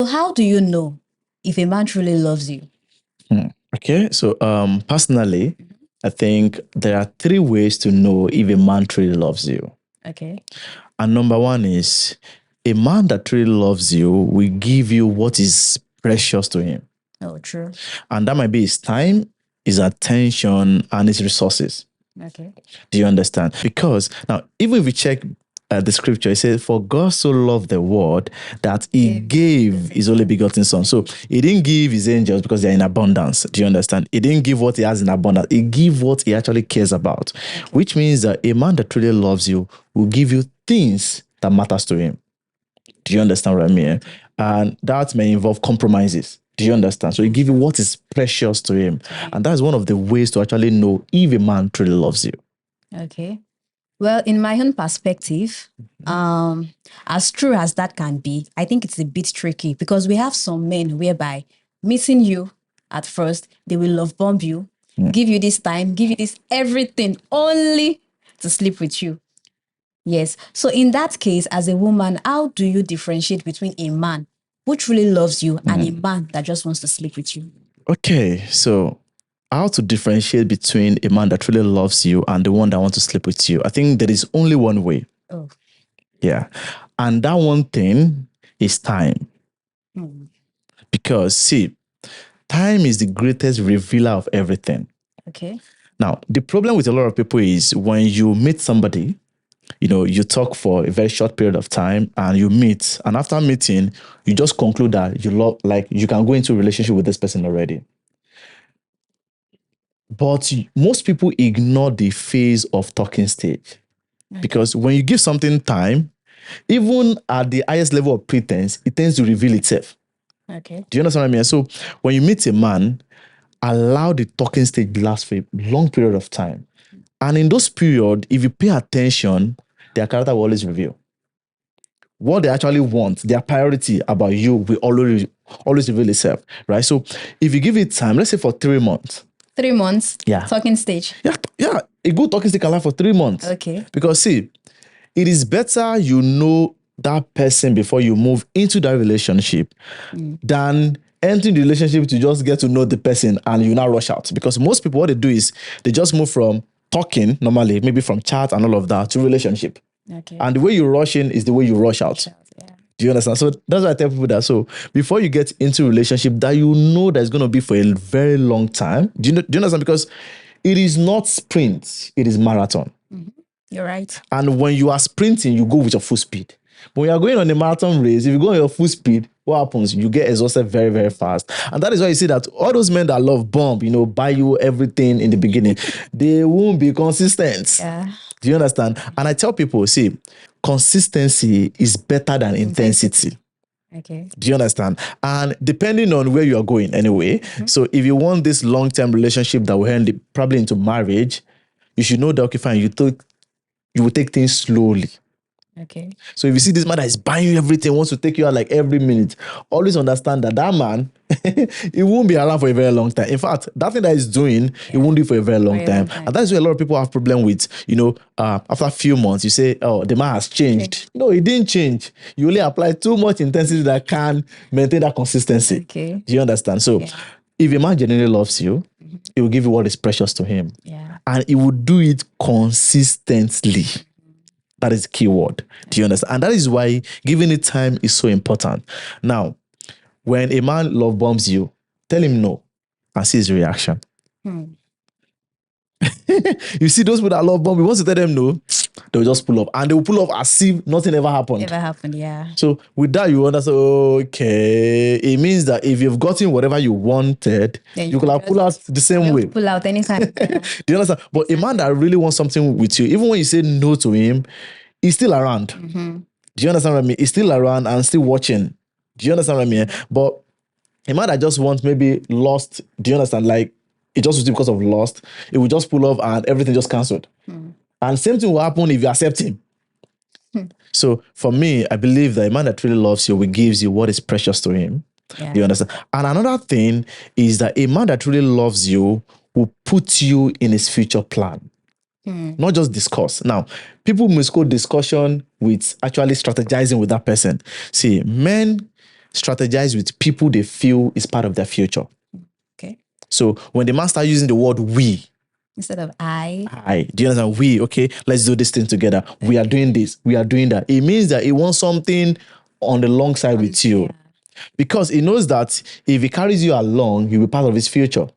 So how do you know if a man truly loves you? Okay, so personally, I think there are three ways to know if a man truly loves you. Okay. And number one is a man that truly loves you will give you what is precious to him. Oh, true. And that might be his time, his attention, and his resources. Okay. Do you understand? Because now, even if we check the scripture, it says, "For God so loved the world that He gave His only begotten Son." So He didn't give His angels because they're in abundance. Do you understand? He didn't give what He has in abundance. He gave what He actually cares about, which means that a man that truly loves you will give you things that matters to him. Do you understand what I mean? And that may involve compromises. Do you understand? So He give you what is precious to him, and that's one of the ways to actually know if a man truly loves you. Okay. Well, in my own perspective, as true as that can be, I think it's a bit tricky because we have some men whereby meeting you at first, they will love bomb you, give you this time, give you this everything only to sleep with you. Yes. So in that case, as a woman, how do you differentiate between a man who truly loves you and a man that just wants to sleep with you? Okay, so how to differentiate between a man that truly loves you and the one that wants to sleep with you? I think there is only one way. Oh. Yeah. And that one thing is time. Because, see, time is the greatest revealer of everything. Okay. Now, the problem with a lot of people is when you meet somebody, you talk for a very short period of time and you meet, and after meeting, you just conclude that you love, like you can go into a relationship with this person already. But most people ignore the phase of talking stage. Because when you give something time, even at the highest level of pretense, it tends to reveal itself. Okay. Do you understand what I mean? So when you meet a man, allow the talking stage to last for a long period of time. And in those periods, if you pay attention, their character will always reveal. What they actually want, their priority about you will always reveal itself, right? So if you give it time, let's say for 3 months. 3 months? Yeah. Talking stage? Yeah. A good talking stage can last for 3 months. Okay. Because see, it is better you know that person before you move into that relationship than entering the relationship to just get to know the person and you now rush out. Because most people, what they do is they just move from talking normally, maybe from chat and all of that, to relationship. Okay. And the way you rush in is the way you rush out. Yeah. Do you understand? So that's why I tell people that. So before you get into a relationship that you know that's going to be for a very long time, do you understand? Because it is not sprint, it is marathon. You're right. And when you are sprinting, you go with your full speed. When you are going on a marathon race, if you go on your full speed, what happens? You get exhausted very, very fast. And that is why you see that all those men that love bomb, buy you everything in the beginning, they won't be consistent. Yeah. Do you understand? And I tell people, see, consistency is better than intensity. Okay. Do you understand? And depending on where you are going anyway, so if you want this long-term relationship that will end probably into marriage, you should know that, okay, fine, you will take things slowly. Okay. So if you see this man that is buying you everything, wants to take you out like every minute, always understand that man, he won't be around for a very long time. In fact, that thing that he's doing, he won't do for a very long time. And that's why a lot of people have problem with, after a few months, you say, oh, the man has changed. No, he didn't change. You only apply too much intensity that can maintain that consistency. Okay. Do you understand? So if a man genuinely loves you, he will give you what is precious to him. Yeah. And he will do it consistently. That is the key word. Do you understand? And that is why giving it time is so important. Now, when a man love bombs you, tell him no and see his reaction. You see those people that love bomb, once you tell them no, they'll just pull up. And they will pull up as if nothing ever happened. Never happened, yeah. So with that, you understand, okay, it means that if you've gotten whatever you wanted, you could have pulled out the same way. Pull out anytime. Yeah. Do you understand? But a man that really wants something with you, even when you say no to him, he's still around. Do you understand what I mean? He's still around and still watching. Do you understand what I mean? But a man that just wants maybe lost, do you understand? Like, it just was because of lost, it will just pull off and everything just cancelled. And same thing will happen if you accept him. So for me, I believe that a man that truly loves you will gives you what is precious to him. Yeah. Do you understand? And another thing is that a man that truly loves you will put you in his future plan. Not just discuss. Now, people misquote discussion with actually strategizing with that person. See, men strategize with people they feel is part of their future. Okay. So when the man start using the word we, Instead of I. do you understand? We, okay, let's do this thing together. We are doing this, we are doing that. It means that he wants something on the long side with you. Yeah. Because he knows that if he carries you along, you'll be part of his future.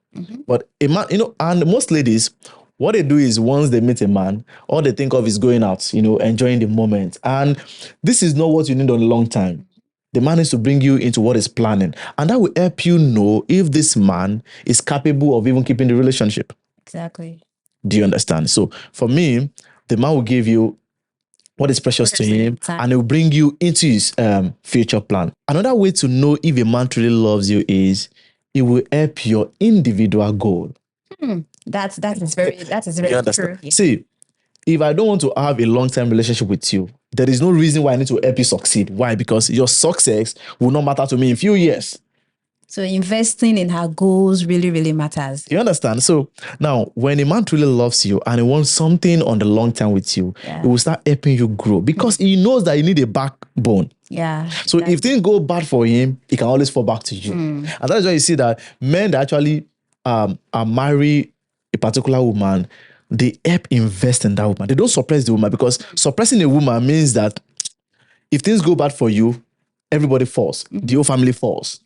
But a man, and most ladies, what they do is once they meet a man, all they think of is going out, enjoying the moment. And this is not what you need on the long time. The man needs to bring you into what is planning. And that will help you know if this man is capable of even keeping the relationship. Exactly. Do you understand? So for me, the man will give you what is precious to him, and it will bring you into his future plan. Another way to know if a man truly loves you is it will help your individual goal. That is very true. Yeah. See, if I don't want to have a long-term relationship with you, there is no reason why I need to help you succeed. Why? Because your success will not matter to me in a few years. So investing in her goals really, really matters. You understand? So now, when a man truly loves you and he wants something on the long term with you, he will start helping you grow because he knows that you need a backbone. Yeah. So if things go bad for him, he can always fall back to you. And that's why you see that men that actually marry a particular woman, they help invest in that woman. They don't suppress the woman, because suppressing a woman means that if things go bad for you, everybody falls. The whole family falls.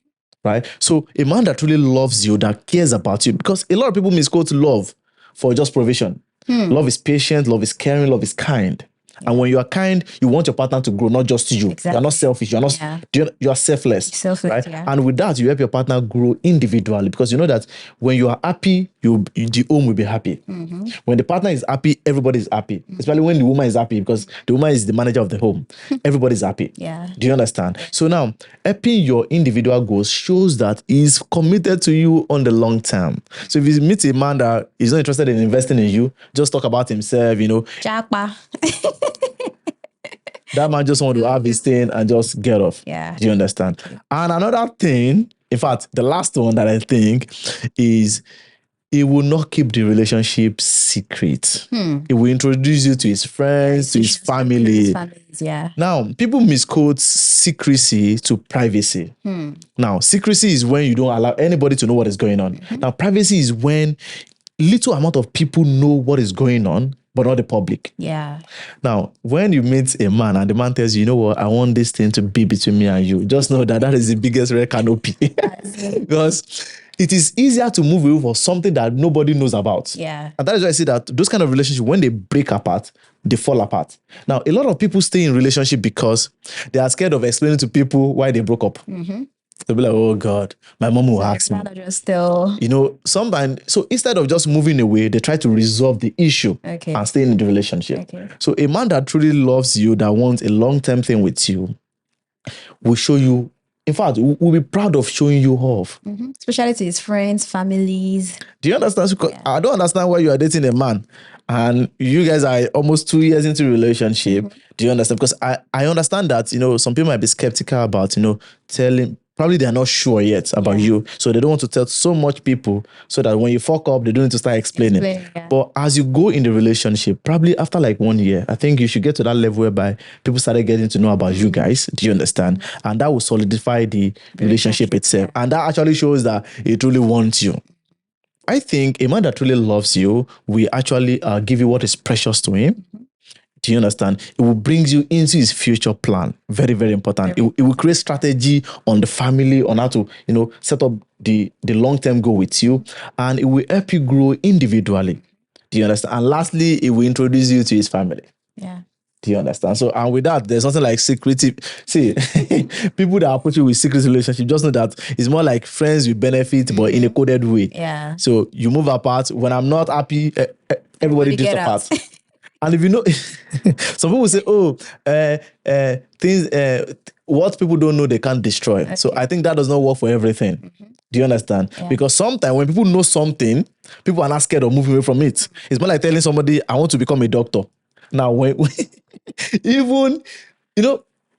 Right? So a man that truly loves you, that cares about you, because a lot of people misquote love for just provision. Love is patient, love is caring, love is kind. And when you are kind, you want your partner to grow, not just you. Exactly. You're not selfish. You're not. You are selfless. Right? Yeah. And with that, you help your partner grow individually, because you know that when you are happy, the home will be happy. When the partner is happy, everybody is happy. Especially when the woman is happy, because the woman is the manager of the home. Everybody's happy. Yeah. Do you understand? So now, helping your individual goals shows that he's committed to you on the long term. So if you meet a man that is not interested in investing in you, just talk about himself, Japa. that man just want to have his thing and just get off. Yeah. Do you understand? And another thing, in fact, the last one that I think is, he will not keep the relationship secret. He will introduce you to his friends, to his family. Yeah. Now, people misquote secrecy to privacy. Now, secrecy is when you don't allow anybody to know what is going on. Now, privacy is when little amount of people know what is going on, but not the public. Yeah. Now, when you meet a man and the man tells you, you know what, I want this thing to be between me and you, just know that is the biggest red canopy. Because it is easier to move away for something that nobody knows about. Yeah. And that is why I say that those kind of relationships, when they break apart, they fall apart. Now, a lot of people stay in relationship because they are scared of explaining to people why they broke up. They'll be like, oh God, my mom will ask me. Sometimes, so instead of just moving away, they try to resolve the issue and stay in the relationship. Okay. So a man that truly loves you, that wants a long-term thing with you, will show you, in fact, will be proud of showing you off. Especially to his friends, families. Do you understand? I don't understand why you are dating a man and you guys are almost 2 years into a relationship. Do you understand? Because I understand that, some people might be skeptical about, telling. Probably they are not sure yet about you. So they don't want to tell so much people so that when you fuck up, they don't need to start explaining. But as you go in the relationship, probably after like 1 year, I think you should get to that level whereby people started getting to know about you guys. Do you understand? And that will solidify the relationship itself. And that actually shows that he truly wants you. I think a man that truly loves you will actually give you what is precious to him. Do you understand? It will bring you into his future plan. Very, very important. It will create strategy on the family, on how to, set up the long-term goal with you. And it will help you grow individually. Do you understand? And lastly, it will introduce you to his family. Yeah. Do you understand? So, and with that, there's something like secretive. See, people that approach you with secret relationship, just know that it's more like friends with benefit, but in a coded way. Yeah. So you move apart. When I'm not happy, everybody drifts apart. And if you know, some people say, what people don't know, they can't destroy. Okay. So I think that does not work for everything. Do you understand? Yeah. Because sometimes when people know something, people are not scared of moving away from it. It's more like telling somebody, I want to become a doctor. Now, when even,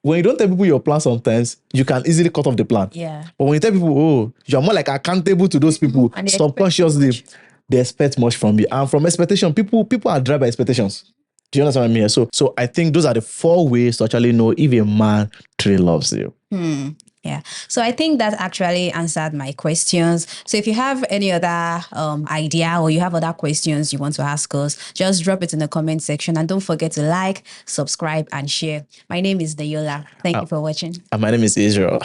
when you don't tell people your plan sometimes, you can easily cut off the plan. Yeah. But when you tell people, you're more like accountable to those people, subconsciously, they expect much from you. And from expectation, people are driven by expectations. Do you understand what I mean? So I think those are the 4 ways to actually know if a man truly loves you. Yeah. So I think that actually answered my questions. So if you have any other idea or you have other questions you want to ask us, just drop it in the comment section and don't forget to like, subscribe, and share. My name is Dayola. Thank you for watching. And my name is Israel.